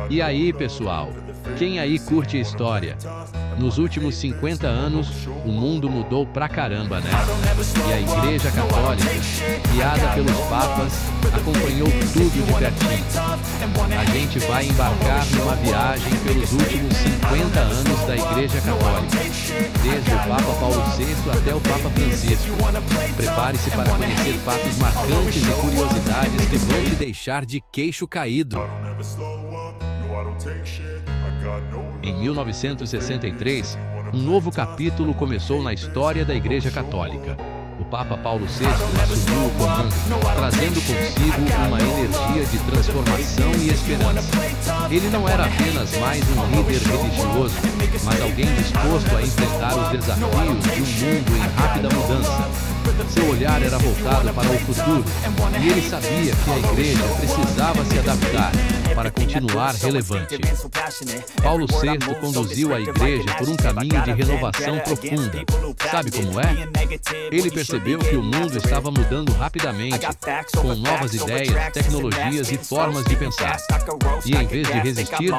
E aí, pessoal? Quem aí curte a história? Nos últimos 50 anos, o mundo mudou pra caramba, né? E a Igreja Católica, guiada pelos papas, acompanhou tudo de pertinho. A gente vai embarcar numa viagem pelos últimos 50 anos da Igreja Católica, desde o Papa Paulo VI até o Papa Francisco. Prepare-se para conhecer fatos marcantes e curiosidades que vão te deixar de queixo caído. Em 1963, um novo capítulo começou na história da Igreja Católica. O Papa Paulo VI assumiu o comando, trazendo consigo uma energia de transformação e esperança. Ele não era apenas mais um líder religioso, mas alguém disposto a enfrentar os desafios de um mundo em rápida mudança. Seu olhar era voltado para o futuro, e ele sabia que a Igreja precisava se adaptar para continuar relevante. Paulo VI conduziu a Igreja por um caminho de renovação profunda. Sabe como é? Ele percebeu que o mundo estava mudando rapidamente, com novas ideias, tecnologias e formas de pensar. E em vez de resistir,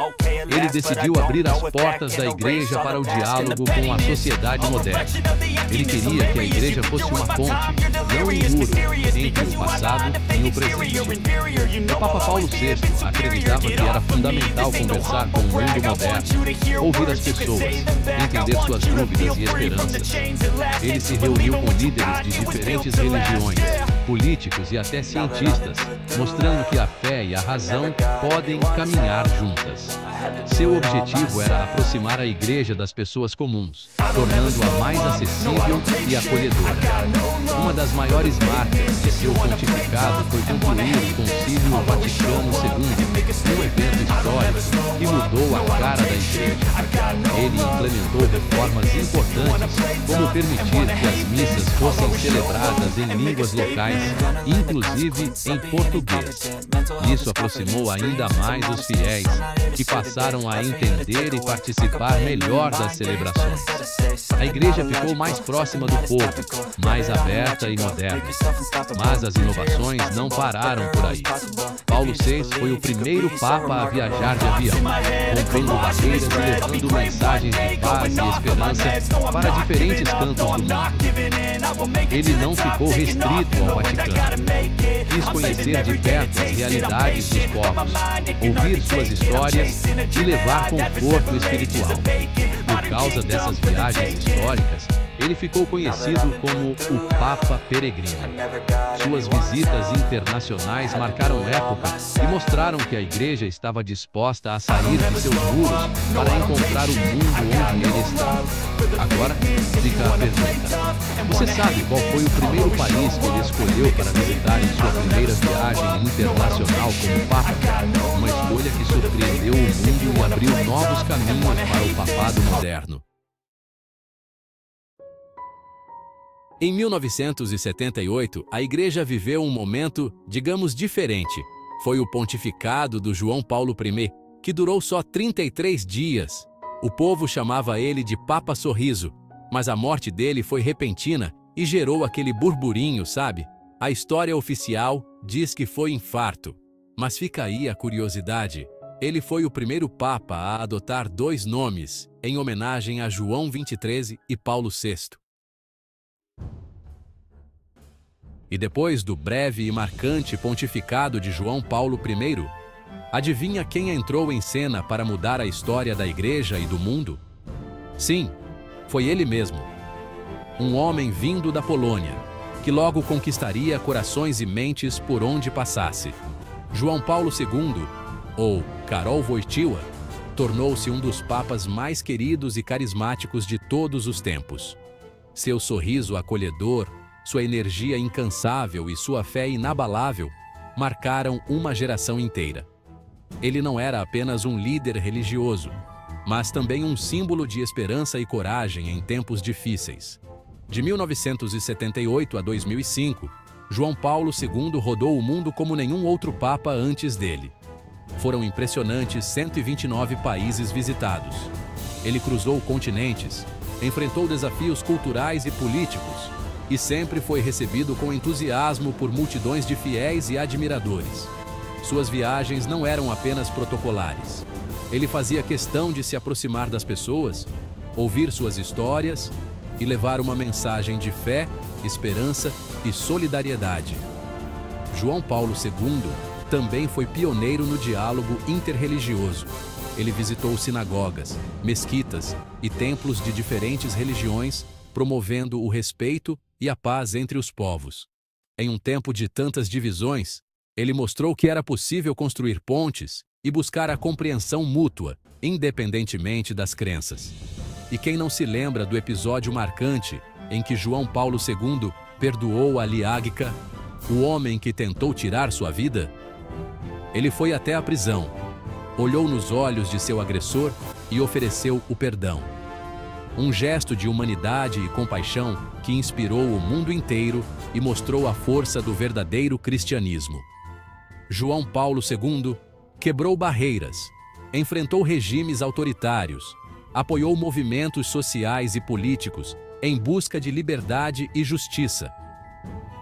ele decidiu abrir as portas da Igreja para o diálogo com a sociedade moderna. Ele queria que a Igreja fosse uma ponte, não um muro, entre o passado e o presente. O Papa Paulo VI acreditava que era fundamental conversar com o mundo moderno, ouvir as pessoas, entender suas dúvidas e esperanças. Ele se reuniu com líderes de diferentes religiões, políticos e até cientistas, mostrando que a fé e a razão podem caminhar juntas. Seu objetivo era aproximar a Igreja das pessoas comuns, tornando-a mais acessível e acolhedora. Uma das maiores marcas de seu pontificado foi concluir o Concílio Vaticano II, um evento histórico que mudou a cara da Igreja. Ele implementou reformas importantes, como permitir que as missas fossem celebradas em línguas locais, inclusive em português. Isso aproximou ainda mais os fiéis, que passaram a entender e participar melhor das celebrações. A Igreja ficou mais próxima do povo, mais aberta e moderna. Mas as inovações não pararam por aí. Paulo VI foi o primeiro Papa a viajar de avião, rompendo barreiras e levando mensagens de paz e esperança para diferentes cantos do mundo. Ele não ficou restrito ao Vaticano. Quis conhecer de perto as realidades dos povos, ouvir suas histórias e levar conforto espiritual. Por causa dessas viagens históricas, ele ficou conhecido como o Papa Peregrino. Suas visitas internacionais marcaram época e mostraram que a Igreja estava disposta a sair de seus muros para encontrar o mundo onde ele estava. Agora, fica a pergunta. Você sabe qual foi o primeiro país que ele escolheu para visitar em sua primeira viagem internacional como Papa? Uma escolha que surpreendeu o mundo e abriu novos caminhos para o papado moderno. Em 1978, a Igreja viveu um momento, digamos, diferente. Foi o pontificado do João Paulo I, que durou só 33 dias. O povo chamava ele de Papa Sorriso, mas a morte dele foi repentina e gerou aquele burburinho, sabe? A história oficial diz que foi infarto. Mas fica aí a curiosidade. Ele foi o primeiro Papa a adotar 2 nomes, em homenagem a João XXIII e Paulo VI. E depois do breve e marcante pontificado de João Paulo I, adivinha quem entrou em cena para mudar a história da Igreja e do mundo? Sim, foi ele mesmo. Um homem vindo da Polônia, que logo conquistaria corações e mentes por onde passasse. João Paulo II, ou Karol Wojtyła, tornou-se um dos papas mais queridos e carismáticos de todos os tempos. Seu sorriso acolhedor, sua energia incansável e sua fé inabalável marcaram uma geração inteira. Ele não era apenas um líder religioso, mas também um símbolo de esperança e coragem em tempos difíceis. De 1978 a 2005, João Paulo II rodou o mundo como nenhum outro papa antes dele. Foram impressionantes 129 países visitados. Ele cruzou continentes, enfrentou desafios culturais e políticos, e sempre foi recebido com entusiasmo por multidões de fiéis e admiradores. Suas viagens não eram apenas protocolares. Ele fazia questão de se aproximar das pessoas, ouvir suas histórias e levar uma mensagem de fé, esperança e solidariedade. João Paulo II também foi pioneiro no diálogo interreligioso. Ele visitou sinagogas, mesquitas e templos de diferentes religiões, promovendo o respeito e a paz entre os povos. Em um tempo de tantas divisões, ele mostrou que era possível construir pontes e buscar a compreensão mútua, independentemente das crenças. E quem não se lembra do episódio marcante em que João Paulo II perdoou Ali Agca, o homem que tentou tirar sua vida? Ele foi até a prisão, olhou nos olhos de seu agressor e ofereceu o perdão. Um gesto de humanidade e compaixão que inspirou o mundo inteiro e mostrou a força do verdadeiro cristianismo. João Paulo II quebrou barreiras, enfrentou regimes autoritários, apoiou movimentos sociais e políticos em busca de liberdade e justiça.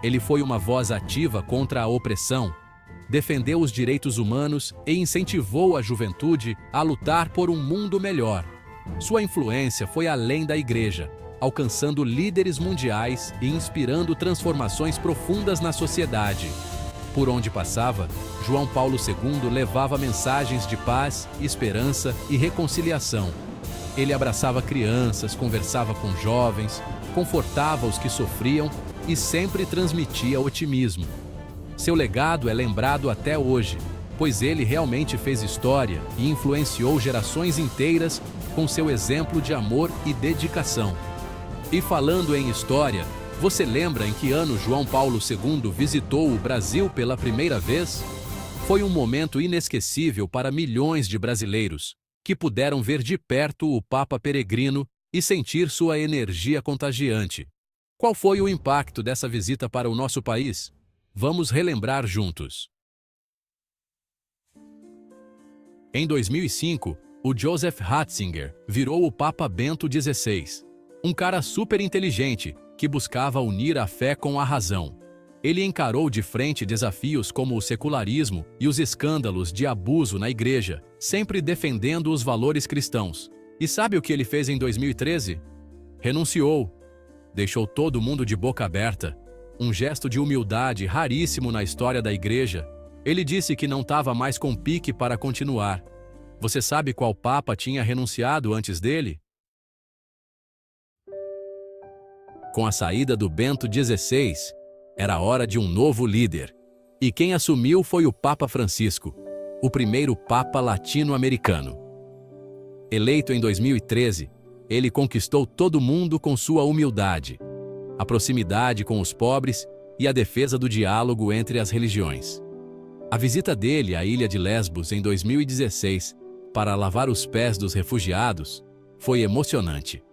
Ele foi uma voz ativa contra a opressão, defendeu os direitos humanos e incentivou a juventude a lutar por um mundo melhor. Sua influência foi além da Igreja, alcançando líderes mundiais e inspirando transformações profundas na sociedade. Por onde passava, João Paulo II levava mensagens de paz, esperança e reconciliação. Ele abraçava crianças, conversava com jovens, confortava os que sofriam e sempre transmitia otimismo. Seu legado é lembrado até hoje, pois ele realmente fez história e influenciou gerações inteiras com seu exemplo de amor e dedicação. E falando em história, você lembra em que ano João Paulo II visitou o Brasil pela primeira vez? Foi um momento inesquecível para milhões de brasileiros, que puderam ver de perto o Papa peregrino e sentir sua energia contagiante. Qual foi o impacto dessa visita para o nosso país? Vamos relembrar juntos. Em 2005, o Joseph Ratzinger virou o Papa Bento XVI, um cara super inteligente que buscava unir a fé com a razão. Ele encarou de frente desafios como o secularismo e os escândalos de abuso na igreja, sempre defendendo os valores cristãos. E sabe o que ele fez em 2013? Renunciou. Deixou todo mundo de boca aberta. Um gesto de humildade raríssimo na história da igreja. Ele disse que não estava mais com pique para continuar. Você sabe qual papa tinha renunciado antes dele? Com a saída do Bento XVI, era hora de um novo líder. E quem assumiu foi o Papa Francisco, o primeiro Papa latino-americano. Eleito em 2013, ele conquistou todo mundo com sua humildade, a proximidade com os pobres e a defesa do diálogo entre as religiões. A visita dele à ilha de Lesbos em 2016, para lavar os pés dos refugiados, foi emocionante.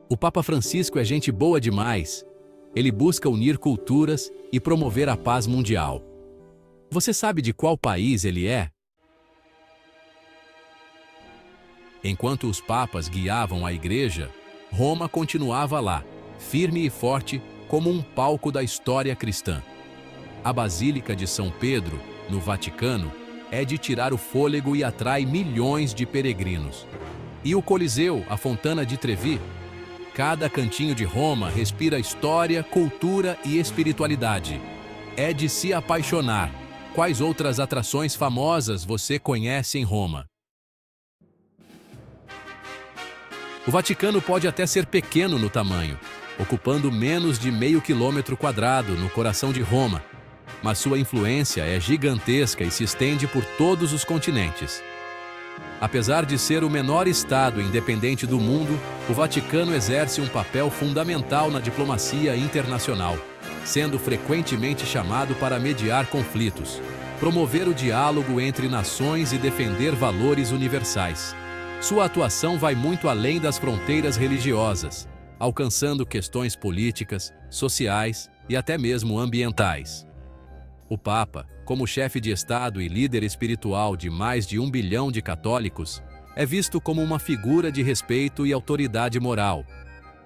O Papa Francisco é gente boa demais. Ele busca unir culturas e promover a paz mundial. Você sabe de qual país ele é? Enquanto os papas guiavam a igreja, Roma continuava lá, firme e forte como um palco da história cristã. A Basílica de São Pedro, no Vaticano, é de tirar o fôlego e atrai milhões de peregrinos. E o Coliseu, a Fontana di Trevi? Cada cantinho de Roma respira história, cultura e espiritualidade. É de se apaixonar. Quais outras atrações famosas você conhece em Roma? O Vaticano pode até ser pequeno no tamanho, ocupando menos de meio quilômetro quadrado no coração de Roma, mas sua influência é gigantesca e se estende por todos os continentes. Apesar de ser o menor estado independente do mundo, o Vaticano exerce um papel fundamental na diplomacia internacional, sendo frequentemente chamado para mediar conflitos, promover o diálogo entre nações e defender valores universais. Sua atuação vai muito além das fronteiras religiosas, alcançando questões políticas, sociais e até mesmo ambientais. O Papa, como chefe de Estado e líder espiritual de mais de 1 bilhão de católicos, é visto como uma figura de respeito e autoridade moral.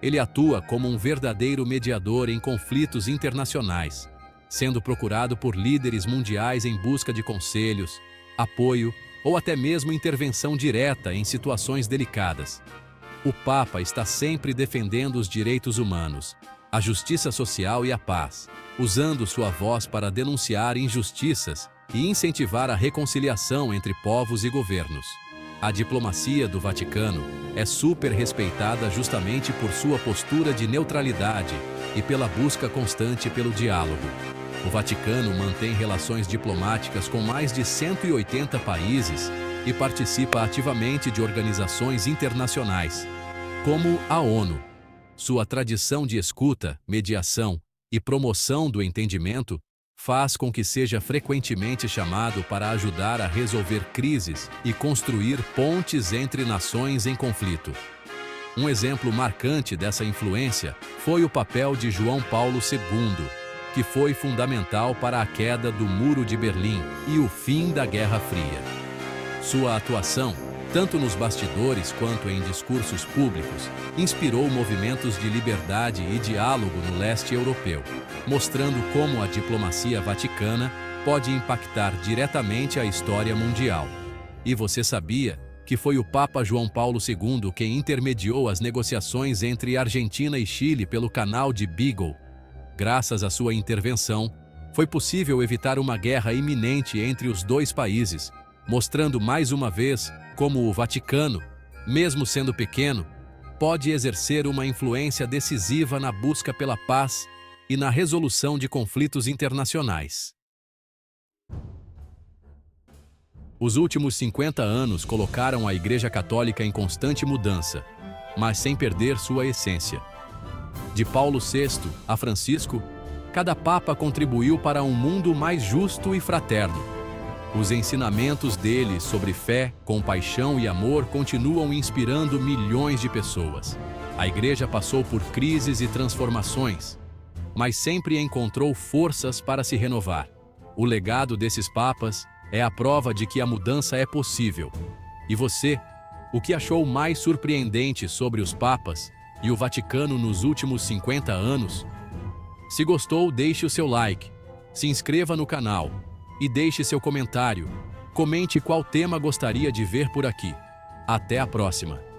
Ele atua como um verdadeiro mediador em conflitos internacionais, sendo procurado por líderes mundiais em busca de conselhos, apoio ou até mesmo intervenção direta em situações delicadas. O Papa está sempre defendendo os direitos humanos, a justiça social e a paz, usando sua voz para denunciar injustiças e incentivar a reconciliação entre povos e governos. A diplomacia do Vaticano é super respeitada justamente por sua postura de neutralidade e pela busca constante pelo diálogo. O Vaticano mantém relações diplomáticas com mais de 180 países e participa ativamente de organizações internacionais, como a ONU. Sua tradição de escuta, mediação e promoção do entendimento faz com que seja frequentemente chamado para ajudar a resolver crises e construir pontes entre nações em conflito. Um exemplo marcante dessa influência foi o papel de João Paulo II, que foi fundamental para a queda do Muro de Berlim e o fim da Guerra Fria. Sua atuação, tanto nos bastidores quanto em discursos públicos, inspirou movimentos de liberdade e diálogo no leste europeu, mostrando como a diplomacia vaticana pode impactar diretamente a história mundial. E você sabia que foi o Papa João Paulo II quem intermediou as negociações entre Argentina e Chile pelo Canal de Beagle? Graças à sua intervenção, foi possível evitar uma guerra iminente entre os dois países, mostrando mais uma vez como o Vaticano, mesmo sendo pequeno, pode exercer uma influência decisiva na busca pela paz e na resolução de conflitos internacionais. Os últimos 50 anos colocaram a Igreja Católica em constante mudança, mas sem perder sua essência. De Paulo VI a Francisco, cada Papa contribuiu para um mundo mais justo e fraterno. Os ensinamentos dele sobre fé, compaixão e amor continuam inspirando milhões de pessoas. A Igreja passou por crises e transformações, mas sempre encontrou forças para se renovar. O legado desses papas é a prova de que a mudança é possível. E você, o que achou mais surpreendente sobre os papas e o Vaticano nos últimos 50 anos? Se gostou, deixe o seu like, se inscreva no canal e deixe seu comentário. Comente qual tema gostaria de ver por aqui. Até a próxima!